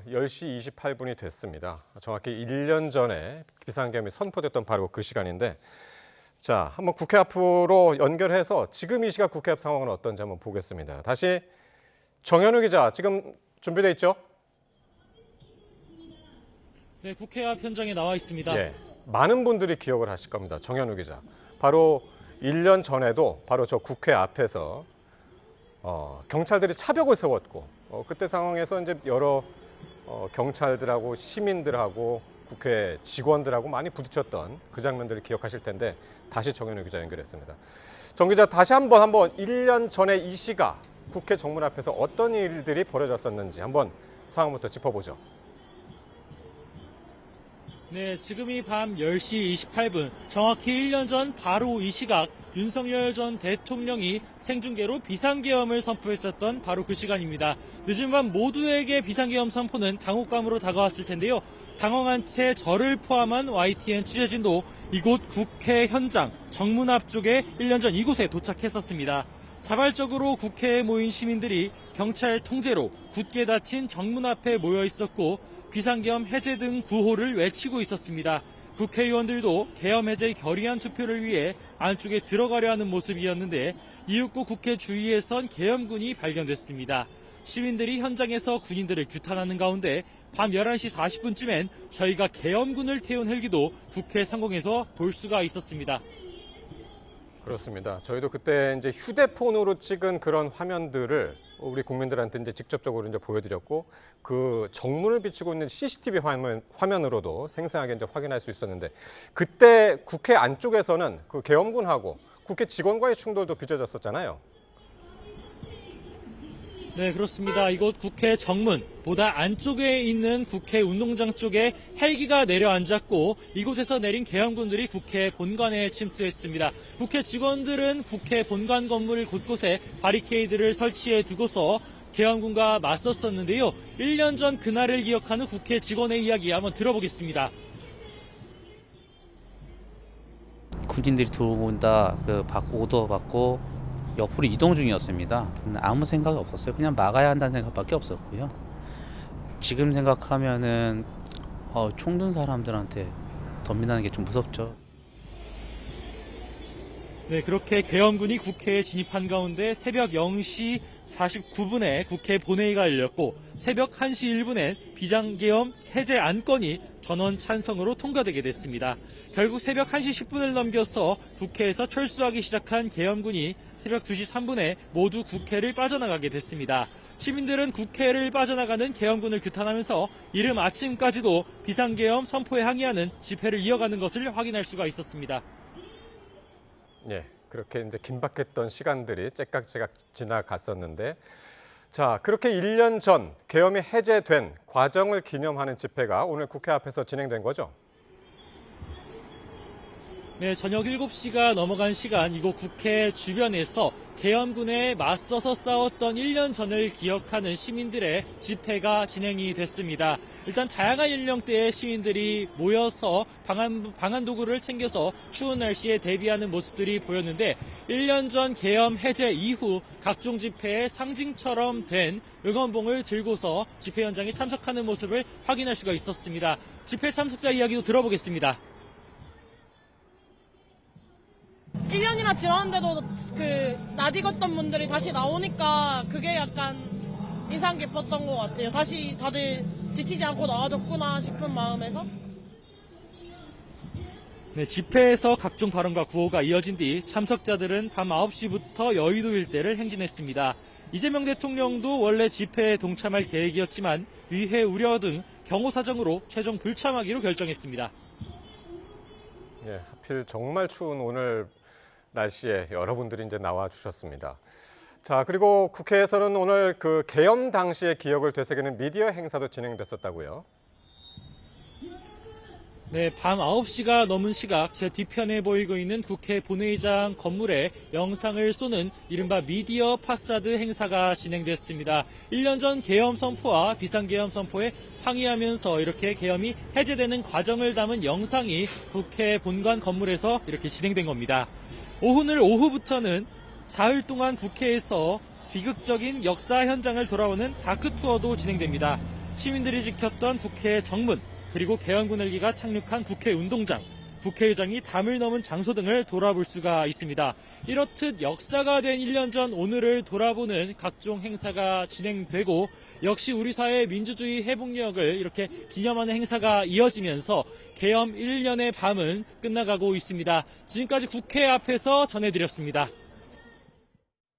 10시 28분이 됐습니다. 정확히 1년 전에 비상계엄이 선포됐던 바로 그 시간인데, 자, 한번 국회 앞으로 연결해서 지금 이 시각 국회 앞 상황은 어떤지 한번 보겠습니다. 다시 정현우 기자, 지금 준비돼 있죠? 네, 국회 앞 현장에 나와 있습니다. 예, 많은 분들이 기억을 하실 겁니다. 정현우 기자. 바로 1년 전에도 바로 저 국회 앞에서 경찰들이 차벽을 세웠고 그때 상황에서 이제 여러 경찰들하고 시민들하고 국회 직원들하고 많이 부딪혔던 그 장면들을 기억하실 텐데 다시 정현우 기자 연결했습니다. 정 기자, 다시 한번 1년 전에 이 시각 국회 정문 앞에서 어떤 일들이 벌어졌었는지 한번 상황부터 짚어보죠. 네, 지금이 밤 10시 28분, 정확히 1년 전 바로 이 시각 윤석열 전 대통령이 생중계로 비상계엄을 선포했었던 바로 그 시간입니다. 늦은 밤 모두에게 비상계엄 선포는 당혹감으로 다가왔을 텐데요. 당황한 채 저를 포함한 YTN 취재진도 이곳 국회 현장 정문 앞쪽에 1년 전 이곳에 도착했었습니다. 자발적으로 국회에 모인 시민들이 경찰 통제로 굳게 닫힌 정문 앞에 모여 있었고 비상계엄 해제 등 구호를 외치고 있었습니다. 국회의원들도 계엄 해제 결의안 투표를 위해 안쪽에 들어가려 하는 모습이었는데 이윽고 국회 주위에선 계엄군이 발견됐습니다. 시민들이 현장에서 군인들을 규탄하는 가운데 밤 11시 40분쯤엔 저희가 계엄군을 태운 헬기도 국회 상공에서 볼 수가 있었습니다. 그렇습니다. 저희도 그때 이제 휴대폰으로 찍은 그런 화면들을 우리 국민들한테 이제 직접적으로 이제 보여드렸고 그 정문을 비추고 있는 CCTV 화면으로도 생생하게 이제 확인할 수 있었는데 그때 국회 안쪽에서는 그 계엄군하고 국회 직원과의 충돌도 빚어졌었잖아요. 네, 그렇습니다. 이곳 국회 정문 보다 안쪽에 있는 국회 운동장 쪽에 헬기가 내려앉았고 이곳에서 내린 계엄군들이 국회 본관에 침투했습니다. 국회 직원들은 국회 본관 건물 곳곳에 바리케이드를 설치해 두고서 계엄군과 맞섰었는데요. 1년 전 그날을 기억하는 국회 직원의 이야기 한번 들어보겠습니다. 군인들이 들어온다, 오더 받고 옆으로 이동 중이었습니다. 아무 생각이 없었어요. 그냥 막아야 한다는 생각밖에 없었고요. 지금 생각하면은 총 든 사람들한테 덤빈다는 게 좀 무섭죠. 네, 그렇게 계엄군이 국회에 진입한 가운데 새벽 0시 49분에 국회 본회의가 열렸고 새벽 1시 1분에 비상계엄 해제 안건이 전원 찬성으로 통과되게 됐습니다. 결국 새벽 1시 10분을 넘겨서 국회에서 철수하기 시작한 계엄군이 새벽 2시 3분에 모두 국회를 빠져나가게 됐습니다. 시민들은 국회를 빠져나가는 계엄군을 규탄하면서 이른 아침까지도 비상계엄 선포에 항의하는 집회를 이어가는 것을 확인할 수가 있었습니다. 예, 그렇게 이제 긴박했던 시간들이 째깍째깍 지나갔었는데, 자, 그렇게 1년 전 계엄이 해제된 과정을 기념하는 집회가 오늘 국회 앞에서 진행된 거죠? 네, 저녁 7시가 넘어간 시간 이곳 국회 주변에서 계엄군에 맞서서 싸웠던 1년 전을 기억하는 시민들의 집회가 진행이 됐습니다. 일단 다양한 연령대의 시민들이 모여서 방한 도구를 챙겨서 추운 날씨에 대비하는 모습들이 보였는데 1년 전 계엄 해제 이후 각종 집회의 상징처럼 된 응원봉을 들고서 집회 현장에 참석하는 모습을 확인할 수가 있었습니다. 집회 참석자 이야기도 들어보겠습니다. 1년이나 지났는데도 낯익었던 분들이 다시 나오니까 그게 약간 인상 깊었던 것 같아요. 다시 다들 지치지 않고 나와줬구나 싶은 마음에서. 네, 집회에서 각종 발언과 구호가 이어진 뒤 참석자들은 밤 9시부터 여의도 일대를 행진했습니다. 이재명 대통령도 원래 집회에 동참할 계획이었지만 위해 우려 등 경호 사정으로 최종 불참하기로 결정했습니다. 예, 하필 정말 추운 오늘 날씨에 여러분들이 이제 나와 주셨습니다. 자, 그리고 국회에서는 오늘 그 계엄 당시의 기억을 되새기는 미디어 행사도 진행됐었다고요. 네, 밤 9시가 넘은 시각 제 뒤편에 보이고 있는 국회 본회의장 건물에 영상을 쏘는 이른바 미디어 파사드 행사가 진행됐습니다. 1년 전 계엄 선포와 비상계엄 선포에 항의하면서 이렇게 계엄이 해제되는 과정을 담은 영상이 국회 본관 건물에서 이렇게 진행된 겁니다. 오후부터는 사흘 동안 국회에서 비극적인 역사 현장을 돌아오는 다크투어도 진행됩니다. 시민들이 지켰던 국회 정문, 그리고 개헌군 헬기가 착륙한 국회 운동장, 국회의장이 담을 넘은 장소 등을 돌아볼 수가 있습니다. 이렇듯 역사가 된 1년 전 오늘을 돌아보는 각종 행사가 진행되고, 역시 우리 사회의 민주주의 회복력을 이렇게 기념하는 행사가 이어지면서 계엄 1년의 밤은 끝나가고 있습니다. 지금까지 국회 앞에서 전해드렸습니다.